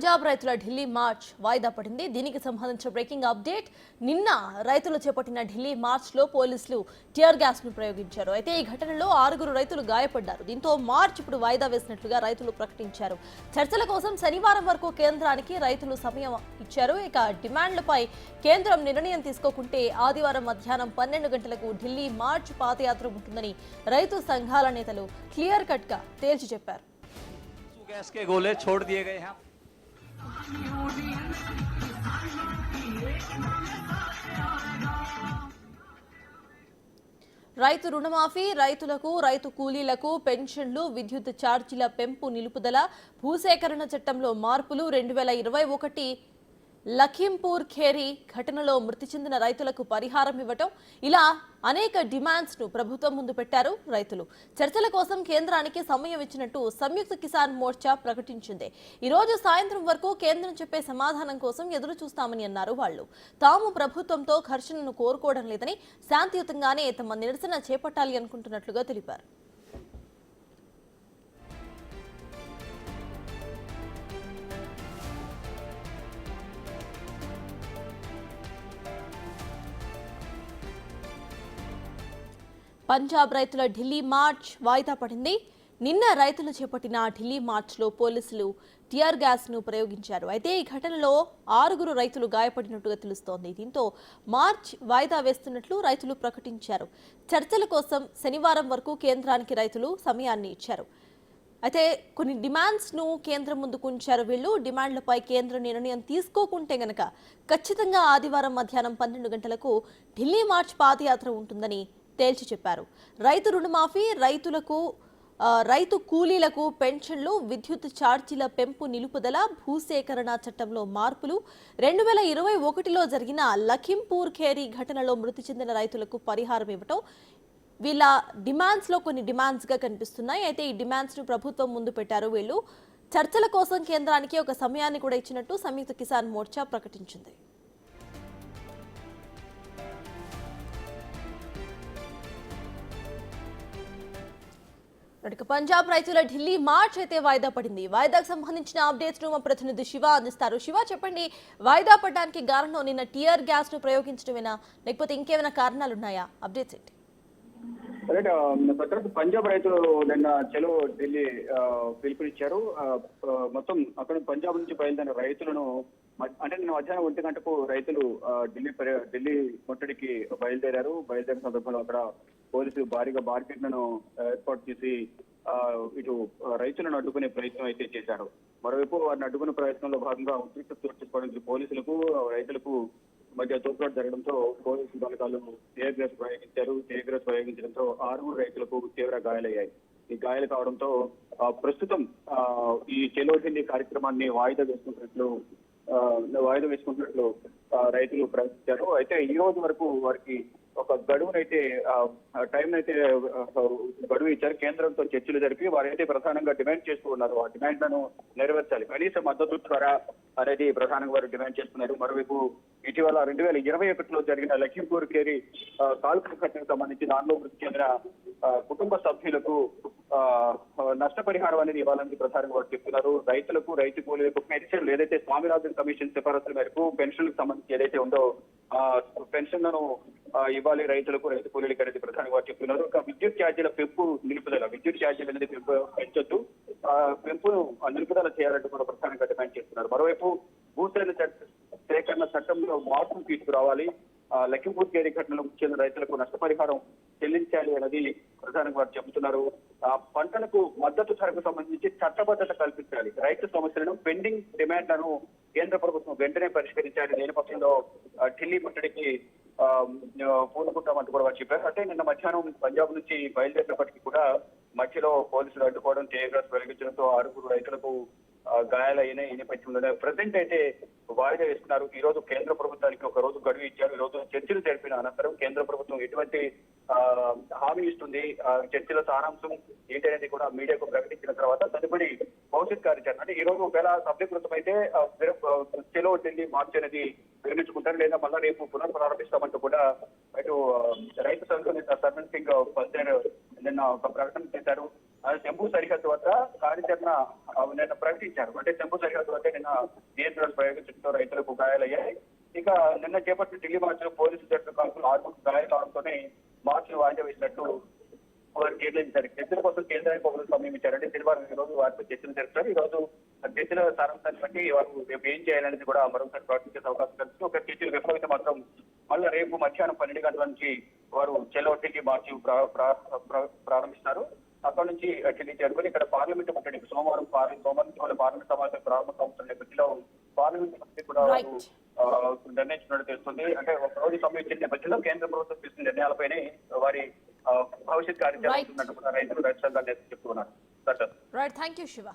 పంజాబ్ రైతుల ఢిల్లీ మార్చ్ వాయిదా పడింది. దీనికి సంబంధించిన బ్రేకింగ్ అప్డేట్. నిన్న రైతులు చేపట్టిన ఢిల్లీ మార్చ్ లో పోలీసులు టియర్ గ్యాస్ ను ప్రయోగించారు. అయితే ఈ ఘటనలో 6 రైతులు గాయపడ్డారు. దీంతో మార్చ్ ఇప్పుడు వాయిదా వేసినట్లుగా రైతులు ప్రకటించారు. చర్చల కోసం శనివారం వరకు కేంద్రానికి రైతులు సమయం ఇచ్చారు. ఇక డిమాండ్లపై కేంద్రం నిర్ణయం తీసుకోకుంటే ఆదివారం మధ్యాహ్నం 12 గంటలకు ఢిల్లీ మార్చ్ పాదయాత్ర ఉంటుందని రైతు సంఘాల నేతలు క్లియర్ కట్ గా తేల్చి చెప్పారు. गैस के गोले छोड़ दिए गए हैं। రైతు రుణమాఫీ, రైతులకు, రైతు కూలీలకు పెన్షన్లు, విద్యుత్ ఛార్జీల పెంపు నిలుపుదల, భూసేకరణ చట్టంలో మార్పులు, 2021 లఖింపూర్ ఖేరి ఘటనలో మృతి చెందిన రైతులకు పరిహారం ఇవ్వటం, ఇలా అనేక డిమాండ్స్ ను ప్రభుత్వం ముందు పెట్టారు రైతులు. చర్చల కోసం కేంద్రానికి సమయం ఇచ్చినట్టు సంయుక్త కిసాన్ మోర్చా ప్రకటించింది. ఈ రోజు సాయంత్రం వరకు కేంద్రం చెప్పే సమాధానం కోసం ఎదురు చూస్తామని అన్నారు వాళ్ళు. తాము ప్రభుత్వంతో ఘర్షణను కోరుకోవడం లేదని, శాంతియుతంగానే తమ నిరసన చేపట్టాలి అనుకుంటున్నట్లుగా తెలిపారు. పంజాబ్ రైతుల ఢిల్లీ మార్చ్ వాయిదా పడింది. నిన్న రైతులు చేపట్టిన ఢిల్లీ మార్చ్ లో పోలీసులు టియర్ గ్యాస్ ను ప్రయోగించారు. అయితే ఈ ఘటనలో 6 రైతులు గాయపడినట్టుగా తెలుస్తోంది. దీంతో మార్చ్ వాయిదా వేస్తున్నట్లు రైతులు ప్రకటించారు. చర్చల కోసం శనివారం వరకు కేంద్రానికి రైతులు సమయాన్ని ఇచ్చారు. అయితే కొన్ని డిమాండ్స్ ను కేంద్రం ముందుకు ఉంచారు వీళ్ళు. డిమాండ్లపై కేంద్ర నిర్ణయం తీసుకోకుంటే గనక ఖచ్చితంగా ఆదివారం మధ్యాహ్నం 12 గంటలకు ఢిల్లీ మార్చ్ పాదయాత్ర ఉంటుందని తేల్చి చెప్పారు. రైతు రుణమాఫీ, రైతు కూలీలకు పెన్షన్లు, విద్యుత్ ఛార్జీల పెంపు నిలుపుదల, భూసేకరణ చట్టంలో మార్పులు, 2021లో జరిగిన లఖింపూర్ ఖేరి ఘటనలో మృతి చెందిన రైతులకు పరిహారం ఇవ్వటం, వీళ్ళ డిమాండ్స్ లో కొన్ని డిమాండ్స్ గా కనిపిస్తున్నాయి. అయితే ఈ డిమాండ్స్ ను ప్రభుత్వం ముందు పెట్టారు వీళ్ళు. చర్చల కోసం కేంద్రానికి ఒక సమయాన్ని కూడా ఇచ్చినట్టు సంయుక్త కిసాన్ మోర్చా ప్రకటించింది. పంజాబ్ రైతుల ఢిల్లీ మార్చ్ అయితే వాయిదా పడింది. వాయిదాకు సంబంధించిన అప్డేట్స్ ను మా ప్రతినిధి శివ అందిస్తారు. శివ, చెప్పండి, వాయిదా పడడానికి కారణం నిన్న టియర్ గ్యాస్ ను ప్రయోగించడమేనా, లేకపోతే ఇంకేమైనా కారణాలు ఉన్నాయా? అప్డేట్స్ ఏంటి? పంజాబ్ రైతులు నిన్న చలో ఢిల్లీ పిలుపునిచ్చారు. మొత్తం అక్కడ పంజాబ్ నుంచి బయలుదేరిన రైతులను అంటే నిన్న మధ్యాహ్నం 1 గంటకు రైతులు ఢిల్లీ ముట్టడికి బయలుదేరారు. బయలుదేరిన సందర్భంలో అక్కడ పోలీసులు భారీగా బార్కెట్లను ఏర్పాటు చేసి ఇటు రైతులను అడ్డుకునే ప్రయత్నం అయితే చేశారు. మరోవైపు వారిని అడ్డుకునే ప్రయత్నంలో భాగంగా ఉద్రిక్తత చోటు చేసుకోవడానికి పోలీసులకు రైతులకు మధ్య తోపులాట జరగడంతో పోలీసు బలగాలు టీయర్ గ్యాస్ ప్రయోగించారు. టీయర్ గ్యాస్ ప్రయోగించడంతో 6 రైతులకు తీవ్ర గాయాలయ్యాయి. ఈ గాయాలు కావడంతో ప్రస్తుతం ఈ చెలో ఢిల్లీ కార్యక్రమాన్ని వాయిదా వేసుకుంటున్నట్లు రైతులు ప్రకటించారు. అయితే ఈ రోజు వరకు వారికి ఒక గడువునైతే గడువు ఇచ్చారు. కేంద్రంతో చర్చలు జరిపి వారైతే ప్రధానంగా డిమాండ్ చేస్తూ ఉన్నారు. ఆ డిమాండ్లను నెరవేర్చాలి, కనీస మద్దతు ధర అనేది ప్రధానంగా వారు డిమాండ్ చేస్తున్నారు. మరోవైపు ఇటీవల 2021లో జరిగిన లఖింపూర్ ఖేరి కాల్పుల ఘటనకు సంబంధించి దానిలో మృతి చెందిన కుటుంబ సభ్యులకు నష్టపరిహారం అనేది ఇవ్వాలని ప్రధానంగా వారు చెప్తున్నారు. రైతులకు, రైతు కూలీలకు పెన్షన్లు ఏదైతే స్వామినాథన్ కమిషన్ సిఫారసుల మేరకు పెన్షన్లకు సంబంధించి ఏదైతే ఉందో పెన్షన్లను ఇవ్వాలి రైతులకు, రైతు కూలీలకు అనేది ప్రధానంగా వారు చెప్తున్నారు. ఇంకా విద్యుత్ ఛార్జీల పెంపు నిలుపుదల, విద్యుత్ ఛార్జీలు అనేది పెంచొద్దు, పెంపును నిలుపుదల చేయాలంటూ కూడా ప్రధానంగా డిమాండ్ చేస్తున్నారు. మరోవైపు భూసేకరణ చట్టంలో మార్పులు తీసుకురావాలి, లఖింపూర్ ఖేరి ఘటనలో చెందిన రైతులకు నష్టపరిహారం చెల్లించాలి అనేది ప్రధానంగా వారు చెబుతున్నారు. పంటలకు మద్దతు ధరకు సంబంధించి చట్టబద్ధత కల్పించాలి, రైతు సమస్యలను, పెండింగ్ డిమాండ్లను కేంద్ర ప్రభుత్వం వెంటనే పరిష్కరించాలి. లేని పక్షంలో ఢిల్లీ ముట్టడికి పూనుకుంటామంటూ కూడా వారు చెప్పారు. అంటే నిన్న మధ్యాహ్నం పంజాబ్ నుంచి బయలుదేరినప్పటికీ కూడా మధ్యలో పోలీసులు అడ్డుకోవడం, టీయర్ గ్యాస్ ప్రయోగించడంతో 6 రైతులకు గాయాలైన ఈ నేపథ్యంలో ప్రజెంట్ అయితే వాయిదా వేస్తున్నారు. ఈ రోజు కేంద్ర ప్రభుత్వానికి ఒక రోజు గడువు ఇచ్చారు. ఈ రోజు చర్చలు జరిపిన అనంతరం కేంద్ర ప్రభుత్వం ఎటువంటి హామీ ఇస్తుంది. చర్చల సారాంశం ఏంటనేది కూడా మీడియాకు ప్రకటించిన తర్వాత తదుపరి భవిష్యత్ కార్యాచరణ అంటే ఈ రోజు ఒకవేళ సఫలీకృతం అయితే చెలో ఢిల్లీ మార్చ్ అనేది విరమించుకుంటారు, లేదా మళ్ళా రేపు పునఃప్రారంభిస్తామంటూ కూడా అటు రైతు సంఘం నేత సర్వన్ సింగ్ పల్సేర్ నిన్న ఒక ప్రకటన చేశారు. శంభు సరిహద్దు వద్ద కార్యాచరణ నిన్న ప్రకటించారు. అంటే శంభు సరిహద్దు వద్ద నిన్న నియంత్రణ ప్రయోగించడంతో రైతులకు గాయాలయ్యాయి. ఇక నిన్న చేపట్టిన ఢిల్లీ మార్చ్ లో పోలీసు జట్టు కాల్పులు 6 గాయాలు కావడంతోనే మార్చిని వాయిదా వేసినట్టు వారు నిర్ణయించారు. చర్చల కోసం కేంద్రానికి ఒక సమయం ఇచ్చారు. అంటే శనివారం ఈ రోజు వారితో చర్చలు జరుపుతారు. ఈ రోజు చర్చల సారాంశాన్ని బట్టి వారు రేపు ఏం చేయాలనేది కూడా మరోసారి ప్రకటించే అవకాశం కనిపిస్తుంది. ఒక చర్చలు విఫలమైతే మాత్రం మళ్ళీ రేపు మధ్యాహ్నం 12 గంటల నుంచి వారు చెలో ఢిల్లీ మార్చి ప్రారంభిస్తారు. అక్కడ నుంచి ఢిల్లీ చేరుకొని ఇక్కడ పార్లమెంట్ ముట్టడి సోమవారం నుంచి వాళ్ళ పార్లమెంట్ సమావేశం ప్రారంభం అవుతున్న నేపథ్యంలో పార్లమెంట్ ముట్టడి కూడా వారు నిర్ణయించినట్టు తెలుస్తుంది. అంటే ఒక రోజు సమయం ఇచ్చిన నేపథ్యంలో కేంద్ర ప్రభుత్వం తీసుకున్న నిర్ణయాలపైనే వారి భవిష్యత్ కార్యాచరణ రైతులు రైతు సంఘాలు చెప్తున్నారు. Right, thank you Shiva.